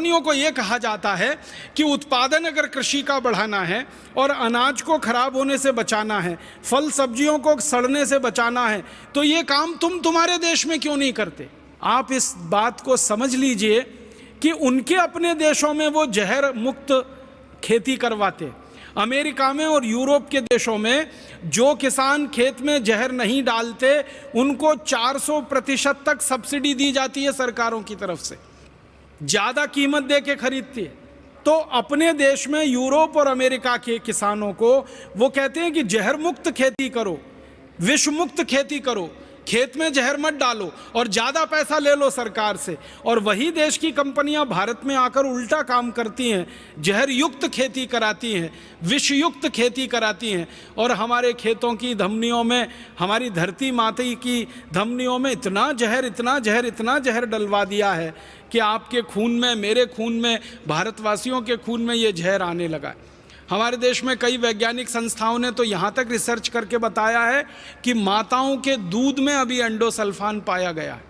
कंपनियों को ये कहा जाता है कि उत्पादन अगर कृषि का बढ़ाना है और अनाज को खराब होने से बचाना है, फल सब्जियों को सड़ने से बचाना है, तो ये काम तुम्हारे देश में क्यों नहीं करते? आप इस बात को समझ लीजिए कि उनके अपने देशों में वो जहर मुक्त खेती करवाते। अमेरिका में और यूरोप के देशों में जो किसान खेत में जहर नहीं डालते उनको 400% तक सब्सिडी दी जाती है सरकारों की तरफ से, ज़्यादा कीमत दे के खरीदती है। तो अपने देश में यूरोप और अमेरिका के किसानों को वो कहते हैं कि जहर मुक्त खेती करो, विष मुक्त खेती करो, खेत में जहर मत डालो और ज़्यादा पैसा ले लो सरकार से। और वही देश की कंपनियां भारत में आकर उल्टा काम करती हैं, जहर युक्त खेती कराती हैं, विष युक्त खेती कराती हैं और हमारे खेतों की धमनियों में, हमारी धरती माता की धमनियों में इतना जहर डलवा दिया है कि आपके खून में, मेरे खून में, भारतवासियों के खून में ये जहर आने लगा है। हमारे देश में कई वैज्ञानिक संस्थाओं ने तो यहाँ तक रिसर्च करके बताया है कि माताओं के दूध में अभी एंडोसल्फान पाया गया है,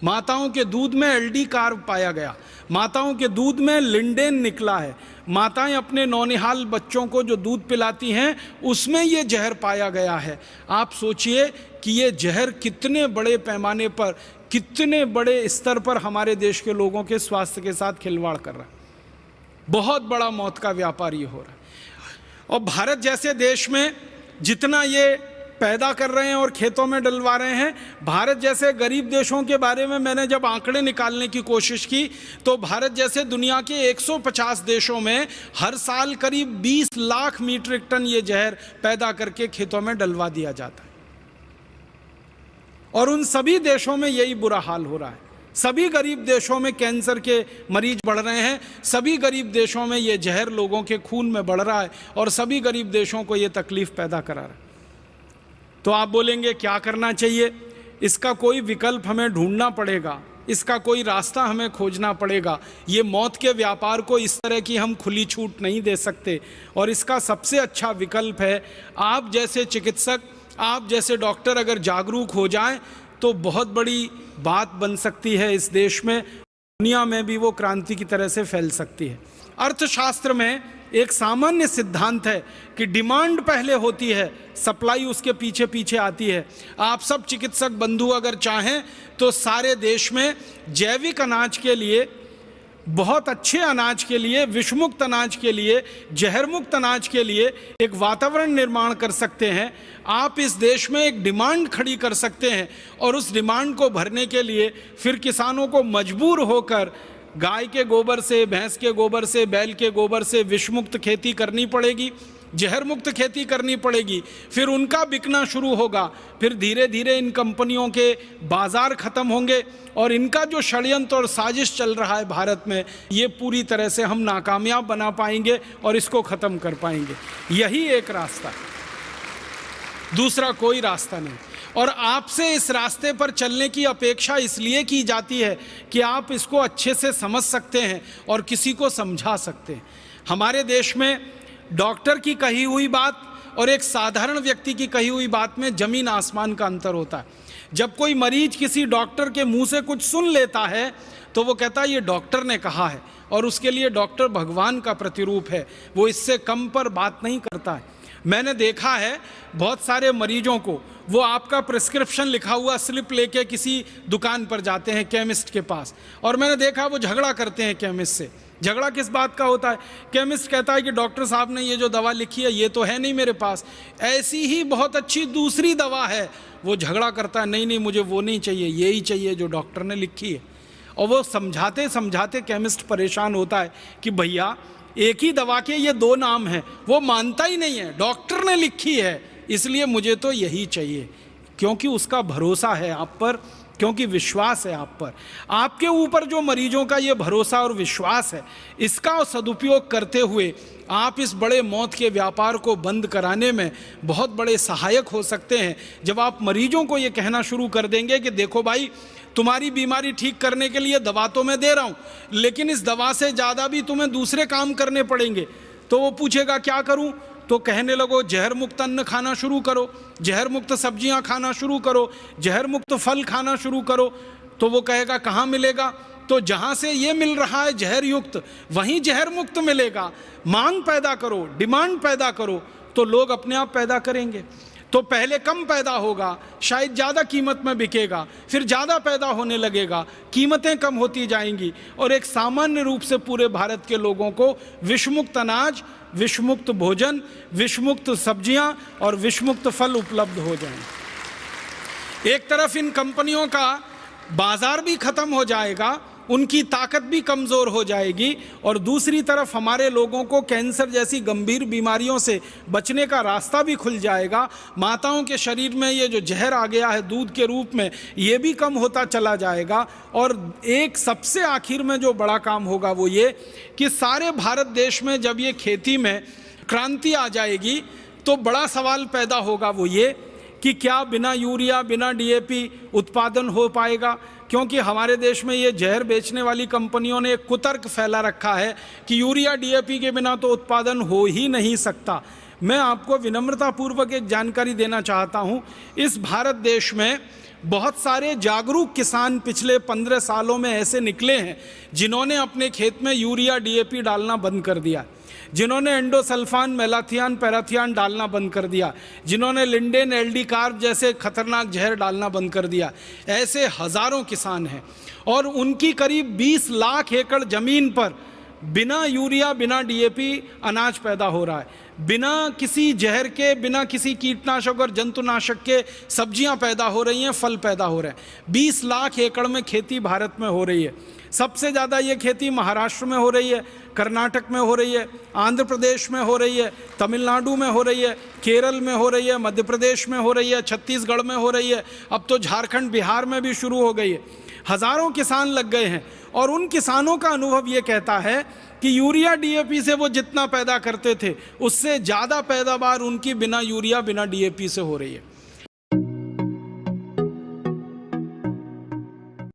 माताओं के दूध में एल्डी कार्ब पाया गया, माताओं के दूध में लिंडेन निकला है, माताएं अपने नौनिहाल बच्चों को जो दूध पिलाती हैं उसमें ये जहर पाया गया है। आप सोचिए कि ये जहर कितने बड़े पैमाने पर, कितने बड़े स्तर पर हमारे देश के लोगों के स्वास्थ्य के साथ खिलवाड़ कर रहा है। बहुत बड़ा मौत का व्यापार ये हो रहा है। और भारत जैसे देश में जितना ये पैदा कर रहे हैं और खेतों में डलवा रहे हैं, भारत जैसे गरीब देशों के बारे में मैंने जब आंकड़े निकालने की कोशिश की तो भारत जैसे दुनिया के 150 देशों में हर साल करीब 20 लाख मीट्रिक टन ये जहर पैदा करके खेतों में डलवा दिया जाता है। और उन सभी देशों में यही बुरा हाल हो रहा है। सभी गरीब देशों में कैंसर के मरीज बढ़ रहे हैं, सभी गरीब देशों में ये जहर लोगों के खून में बढ़ रहा है और सभी गरीब देशों को ये तकलीफ पैदा करा रहा है। तो आप बोलेंगे क्या करना चाहिए? इसका कोई विकल्प हमें ढूंढना पड़ेगा, इसका कोई रास्ता हमें खोजना पड़ेगा। ये मौत के व्यापार को इस तरह की हम खुली छूट नहीं दे सकते। और इसका सबसे अच्छा विकल्प है आप जैसे चिकित्सक, आप जैसे डॉक्टर अगर जागरूक हो जाएं तो बहुत बड़ी बात बन सकती है इस देश में, दुनिया में भी वो क्रांति की तरह से फैल सकती है। अर्थशास्त्र में एक सामान्य सिद्धांत है कि डिमांड पहले होती है, सप्लाई उसके पीछे पीछे आती है। आप सब चिकित्सक बंधु अगर चाहें तो सारे देश में जैविक अनाज के लिए, बहुत अच्छे अनाज के लिए, विषमुक्त अनाज के लिए, जहरमुक्त अनाज के लिए एक वातावरण निर्माण कर सकते हैं। आप इस देश में एक डिमांड खड़ी कर सकते हैं और उस डिमांड को भरने के लिए फिर किसानों को मजबूर होकर गाय के गोबर से, भैंस के गोबर से, बैल के गोबर से विषमुक्त खेती करनी पड़ेगी, जहर मुक्त खेती करनी पड़ेगी। फिर उनका बिकना शुरू होगा, फिर धीरे धीरे इन कंपनियों के बाजार खत्म होंगे और इनका जो षड्यंत्र और साजिश चल रहा है भारत में, ये पूरी तरह से हम नाकामयाब बना पाएंगे और इसको ख़त्म कर पाएंगे। यही एक रास्ता है, दूसरा कोई रास्ता नहीं। और आपसे इस रास्ते पर चलने की अपेक्षा इसलिए की जाती है कि आप इसको अच्छे से समझ सकते हैं और किसी को समझा सकते हैं। हमारे देश में डॉक्टर की कही हुई बात और एक साधारण व्यक्ति की कही हुई बात में जमीन आसमान का अंतर होता है। जब कोई मरीज किसी डॉक्टर के मुंह से कुछ सुन लेता है तो वो कहता है ये डॉक्टर ने कहा है, और उसके लिए डॉक्टर भगवान का प्रतिरूप है, वो इससे कम पर बात नहीं करता है। मैंने देखा है बहुत सारे मरीजों को, वो आपका प्रिस्क्रिप्शन लिखा हुआ स्लिप लेके किसी दुकान पर जाते हैं, केमिस्ट के पास, और मैंने देखा वो झगड़ा करते हैं केमिस्ट से। झगड़ा किस बात का होता है? केमिस्ट कहता है कि डॉक्टर साहब ने ये जो दवा लिखी है ये तो है नहीं मेरे पास, ऐसी ही बहुत अच्छी दूसरी दवा है। वो झगड़ा करता है, नहीं नहीं मुझे वो नहीं चाहिए, यही चाहिए जो डॉक्टर ने लिखी है। और वो समझाते समझाते केमिस्ट परेशान होता है कि भैया एक ही दवा के ये दो नाम हैं। वो मानता ही नहीं है, डॉक्टर ने लिखी है इसलिए मुझे तो यही चाहिए, क्योंकि उसका भरोसा है आप पर, क्योंकि विश्वास है आप पर। आपके ऊपर जो मरीजों का ये भरोसा और विश्वास है, इसका सदुपयोग करते हुए आप इस बड़े मौत के व्यापार को बंद कराने में बहुत बड़े सहायक हो सकते हैं। जब आप मरीजों को ये कहना शुरू कर देंगे कि देखो भाई, तुम्हारी बीमारी ठीक करने के लिए दवा तो मैं दे रहा हूँ, लेकिन इस दवा से ज़्यादा भी तुम्हें दूसरे काम करने पड़ेंगे, तो वो पूछेगा क्या करूँ? तो कहने लगो जहर मुक्त अन्न खाना शुरू करो, जहर मुक्त सब्जियां खाना शुरू करो, जहर मुक्त फल खाना शुरू करो। तो वो कहेगा कहाँ मिलेगा? तो जहाँ से ये मिल रहा है जहर युक्त, वहीं जहर मुक्त मिलेगा। मांग पैदा करो, डिमांड पैदा करो, तो लोग अपने आप पैदा करेंगे। तो पहले कम पैदा होगा, शायद ज़्यादा कीमत में बिकेगा, फिर ज़्यादा पैदा होने लगेगा, कीमतें कम होती जाएंगी, और एक सामान्य रूप से पूरे भारत के लोगों को विषमुक्त अनाज, विषमुक्त भोजन, विषमुक्त सब्जियां और विषमुक्त फल उपलब्ध हो जाएं। एक तरफ इन कंपनियों का बाजार भी खत्म हो जाएगा, उनकी ताकत भी कमज़ोर हो जाएगी, और दूसरी तरफ हमारे लोगों को कैंसर जैसी गंभीर बीमारियों से बचने का रास्ता भी खुल जाएगा। माताओं के शरीर में ये जो जहर आ गया है दूध के रूप में, ये भी कम होता चला जाएगा। और एक सबसे आखिर में जो बड़ा काम होगा वो ये कि सारे भारत देश में जब ये खेती में क्रांति आ जाएगी, तो बड़ा सवाल पैदा होगा वो ये कि क्या बिना यूरिया, बिना डीएपी उत्पादन हो पाएगा? क्योंकि हमारे देश में ये जहर बेचने वाली कंपनियों ने एक कुतर्क फैला रखा है कि यूरिया डीएपी के बिना तो उत्पादन हो ही नहीं सकता। मैं आपको विनम्रतापूर्वक एक जानकारी देना चाहता हूँ। इस भारत देश में बहुत सारे जागरूक किसान पिछले 15 सालों में ऐसे निकले हैं जिन्होंने अपने खेत में यूरिया डीएपी डालना बंद कर दिया, जिन्होंने एंडोसल्फान, मेलाथियान, पैराथियान डालना बंद कर दिया, जिन्होंने लिंडेन, एलडी कार्ब जैसे खतरनाक जहर डालना बंद कर दिया। ऐसे हज़ारों किसान हैं, और उनकी करीब 20 लाख एकड़ ज़मीन पर बिना यूरिया, बिना डीएपी अनाज पैदा हो रहा है, बिना किसी जहर के, बिना किसी कीटनाशक और जंतुनाशक के सब्जियां पैदा हो रही हैं, फल पैदा हो रहे हैं। 20 लाख एकड़ में खेती भारत में हो रही है। सबसे ज़्यादा ये खेती महाराष्ट्र में हो रही है, कर्नाटक में हो रही है, आंध्र प्रदेश में हो रही है, तमिलनाडु में हो रही है, केरल में हो रही है, मध्य प्रदेश में हो रही है, छत्तीसगढ़ में हो रही है, अब तो झारखंड, बिहार में भी शुरू हो गई है। हज़ारों किसान लग गए हैं, और उन किसानों का अनुभव ये कहता है कि यूरिया डीएपी से वो जितना पैदा करते थे उससे ज़्यादा पैदावार उनकी बिना यूरिया, बिना डीएपी से हो रही है।